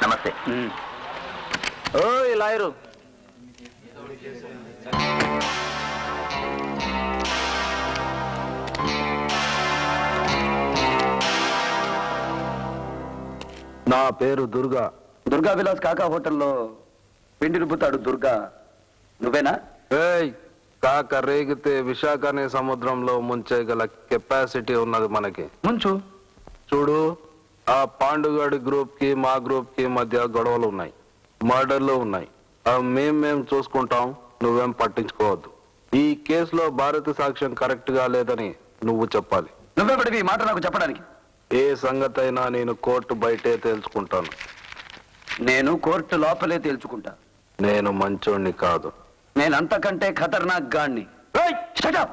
నమస్తే. ఓ లాయరు, నా పేరు దుర్గా. దుర్గా విలాస్ కాకా హోటల్లో పిండి రుబ్బుతాడు దుర్గా, నువ్వేనా? ఏయ్, కాక రేగితే విశాఖని సముద్రంలో ముంచేగల కెపాసిటీ ఉన్నది మనకి. ముంచు. చూడు, ఆ పాండుగాడి గ్రూప్ కి మా గ్రూప్ కి మధ్య గొడవలు ఉన్నాయి, మర్డర్లు ఉన్నాయి. అవి మేం చూసుకుంటాం, నువ్వేం పట్టించుకోవద్దు. ఈ కేసులో భారత సాక్ష్యం కరెక్ట్ గా లేదని నువ్వు చెప్పాలి. నువ్వెవడివి ఈ మాట నాకు చెప్పడానికి? ఏ సంగతి అయినా నేను కోర్టు బయటే తేల్చుకుంటాను. నేను కోర్టు లోపలే తేల్చుకుంటా. నేను మంచోణ్ణి కాదు. నేను అంతకంటే ఖతర్నాక్ గాణ్ణి. ఏయ్, shut up!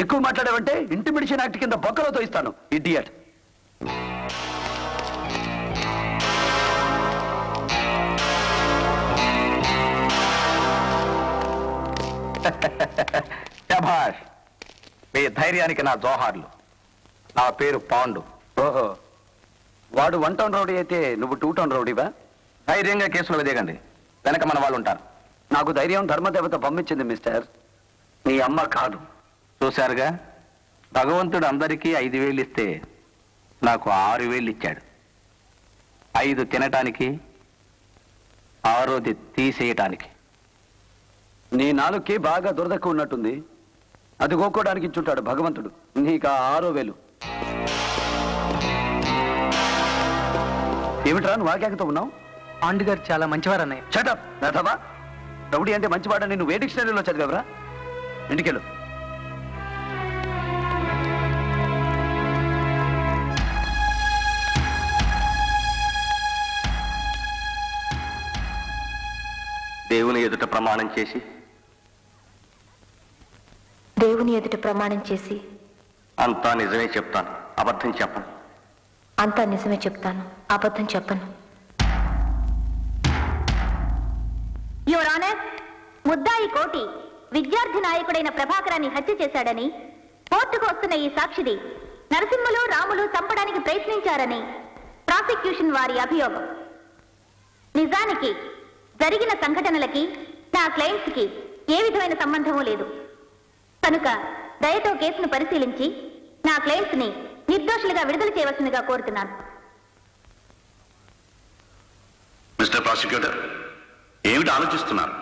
ఎక్కువ మాట్లాడావంటే ఇంటిమిడిషన్ యాక్ట్ కింద బొక్కలో తోయిస్తాను, ఇడియట్. శభాష్, మీ ధైర్యానికి నా జోహార్లు. నా పేరు పాండు. ఓహో, వాడు 1 టౌన్ రౌడీ అయితే నువ్వు 2 టౌన్ రౌడీవా? ధైర్యంగా కేసులు దిగండి, వెనక మన వాళ్ళు ఉంటారు. నాకు ధైర్యం ధర్మదేవత పంపించింది మిస్టర్, నీ అమ్మ కాదు. చూశారుగా, భగవంతుడు అందరికీ 5,000 ఇస్తే నాకు 6,000 ఇచ్చాడు. 5 తినటానికి, 6ది తీసేయటానికి. నీ నాలుగుకి బాగా దురదక్కువ ఉన్నట్టుంది, అది గోక్కోడానికి ఇచ్చుంటాడు భగవంతుడు. నీకు 6,000. ఏమిట్రా నువ్వు వాక్యాకతో ఉన్నావు? పాండు గారు చాలా మంచివారు అన్నయ్య. షటప్ నథవా. రౌడీ అంటే మంచివాడని నువ్వు ఏ డిక్షనరీలో చదివావురా? ఇంటికెళ్ళు. దేవుని ఎదుట ప్రమాణం చేసి అంతా నిజమే చెప్తాను, అబద్ధం చెప్పను. అంతా నిజమే చెప్తాను, అబద్ధం చెప్పను. యువర్ ఆనర్, ముద్దాయి కోటి విద్యార్థి నాయకుడైన ప్రభాకరాన్ని హత్య చేశాడని కోర్టుకు వస్తున్న ఈ సాక్షిది నరసింహులు రాములు చంపడానికి ప్రయత్నించారని ప్రాసిక్యూషన్ వారి అభియోగం. నిజానికి జరిగిన సంఘటనలకి నా క్లయింట్స్ కి ఏ విధమైన సంబంధమూ లేదు కనుక దయతో కేసును పరిశీలించి నా క్లయింట్స్ ని నిర్దోషులుగా విడుదల చేయవలసిందిగా కోరుతున్నాను. మిస్టర్ ప్రాసిక్యూటర్, ఏమిటి ఆలోచిస్తున్నారు?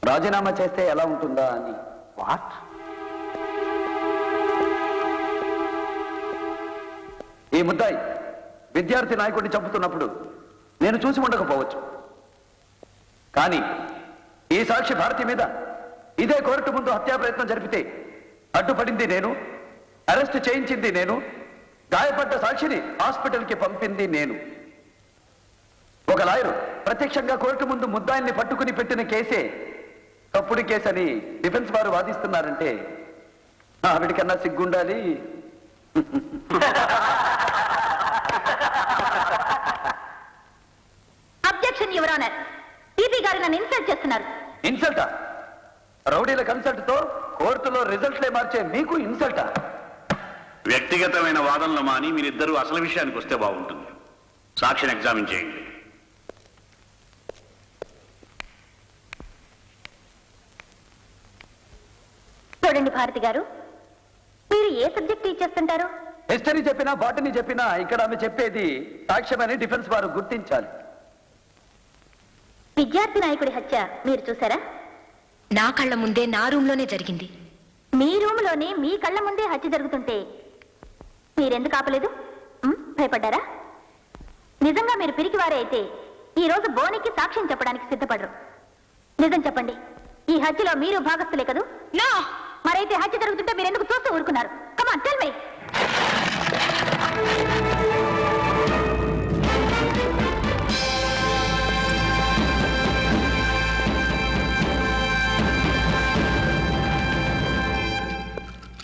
రాజీనామా చేస్తే ఎలా ఉంటుందా అని. వాట్? ఈ ముద్దాయి విద్యార్థి నాయకుడిని చంపుతున్నప్పుడు నేను చూసి ఉండకపోవచ్చు, కానీ ఈ సాక్షి భారతి మీద ఇదే కోర్టు ముందు హత్యా ప్రయత్నం జరిపితే అడ్డుపడింది నేను, అరెస్ట్ చేయించింది నేను, గాయపడ్డ సాక్షిని హాస్పిటల్కి పంపింది నేను. ఒక లాయరు ప్రత్యక్షంగా కోర్టు ముందు ముద్దాయిల్ని పట్టుకుని పెట్టిన కేసే తప్పుడు కేసని డిఫెన్స్ వారు వాదిస్తున్నారంటే ఆవిడికన్నా సిగ్గుండాలి. అబ్జెక్షన్ యువర్ ఆనర్, టీపీ గారు నన్ను ఇన్సల్ట్ చేస్తున్నారు. ఇన్సల్టా? రౌడీల కన్సల్ట్ తో కోర్టులో రిజల్ట్లే మార్చే మీకు ఇన్సల్టా? వ్యక్తిగతమైన వాదనలు మాని మీరిద్దరూ అసలు విషయానికి వస్తే బాగుంటుంది. సాక్షిని ఎగ్జామిన్ చేయండి. చూడండి భారతి గారు, మీరు ఏ సబ్జెక్ట్ టీచ్ చేస్తుంటారు? హిస్టరీ చెప్పినా బాటనీ చెప్పినా ఇక్కడ ఆమె చెప్పేది సాక్ష్యమని డిఫెన్స్ వారు గుర్తించాలి. విద్యార్థి నాయకుడి హత్య మీరు చూసారా? నా కళ్ళ ముందే నా రూమ్లోనే జరిగింది. మీ రూమ్లోనే మీ కళ్ళ ముందే హత్య జరుగుతుంటే మీరెందుకు ఆపలేదు? భయపడ్డారా? నిజంగా మీరు పిరికివారే అయితే ఈ రోజు బోనికి సాక్ష్యం చెప్పడానికి సిద్ధపడరు. నిజం చెప్పండి, ఈ హత్యలో మీరు భాగస్తులే కదూ? నో. మరైతే హత్య జరుగుతుంటే మీరు ఎందుకు చూస్తూ ఊరుకున్నారు? Come on tell me.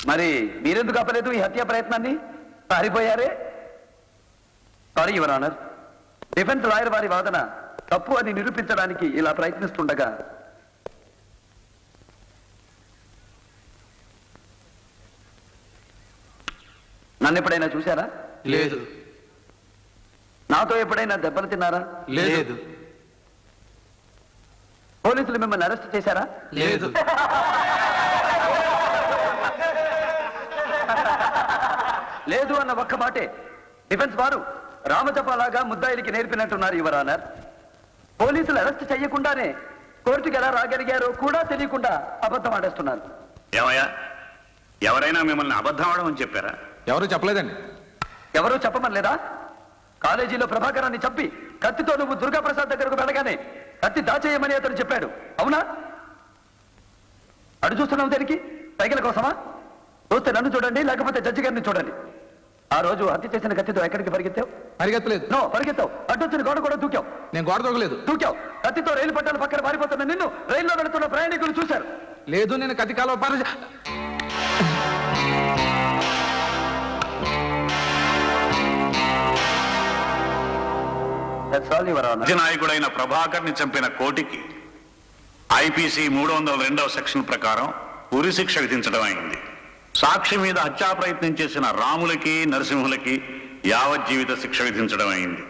మరి మీరెందుకు ఆపలేదు ఈ హత్యా ప్రయత్నాన్ని? పారిపోయారే. Sorry your honour, defence lawyer వారి వాదన తప్పు అని నిరూపించడానికి ఇలా ప్రయత్నిస్తుండగా నన్ను ఎప్పుడైనా చూశారా? లేదు. నాతో ఎప్పుడైనా దెబ్బలు తిన్నారా? లేదు. పోలీసులు మిమ్మల్ని అరెస్ట్ చేశారా? లేదు. లేదు అన్న ఒక్క మాటే డిఫెన్స్ వారు రామజపాలాగా ముద్దాయిలకి నేర్పినట్టున్నారు యువర్ ఆనర్. పోలీసులు అరెస్ట్ చేయకుండానే కోర్టుకు ఎలా రాగలిగారో కూడా తెలియకుండా అబద్ధం ఆడేస్తున్నారు. ఏమయ్యా, ఎవరైనా మిమ్మల్ని అబద్ధం ఆడమని చెప్పారా? ఎవరు చెప్పలేదండి. ఎవరూ చెప్పమనలేదా? కాలేజీలో ప్రభాకరాన్ని చంపి కత్తితో నువ్వు దుర్గాప్రసాద్ దగ్గరకు వెళ్ళగానే కత్తి దాచేయమని అతను చెప్పాడు, అవునా? అడు చూస్తున్నావు దేనికి? సైకిల్ కోసమా? చూస్తే నన్ను చూడండి, లేకపోతే జడ్జి గారిని చూడండి. ఆ రోజు హత్య చేసిన కత్తితో ఎక్కడికి పరిగెత్తావు? పరిగెత్తలేదు. నో, పరిగెత్తావు. అడ్డొచ్చిన గోడ కూడా దూకావు. నేను గోడ దూకలేదు. దూకావు. కత్తితో రైలు పట్టాల పక్కన పారిపోతున్న నిన్ను రైల్లో వెళుతున్న ప్రయాణికులు చూశారు. లేదు, నేను కత్తి కాలువ That's all, Your Honor. నాయకుడైన ప్రభాకర్ని చంపిన కోటికి ఐపీసీ 302వ సెక్షన్ ప్రకారం ఉరి శిక్ష విధించడం అయింది. సాక్షి మీద హత్యా ప్రయత్నం చేసిన రాములకి నరసింహులకి యావజ్జీవిత శిక్ష విధించడం అయింది.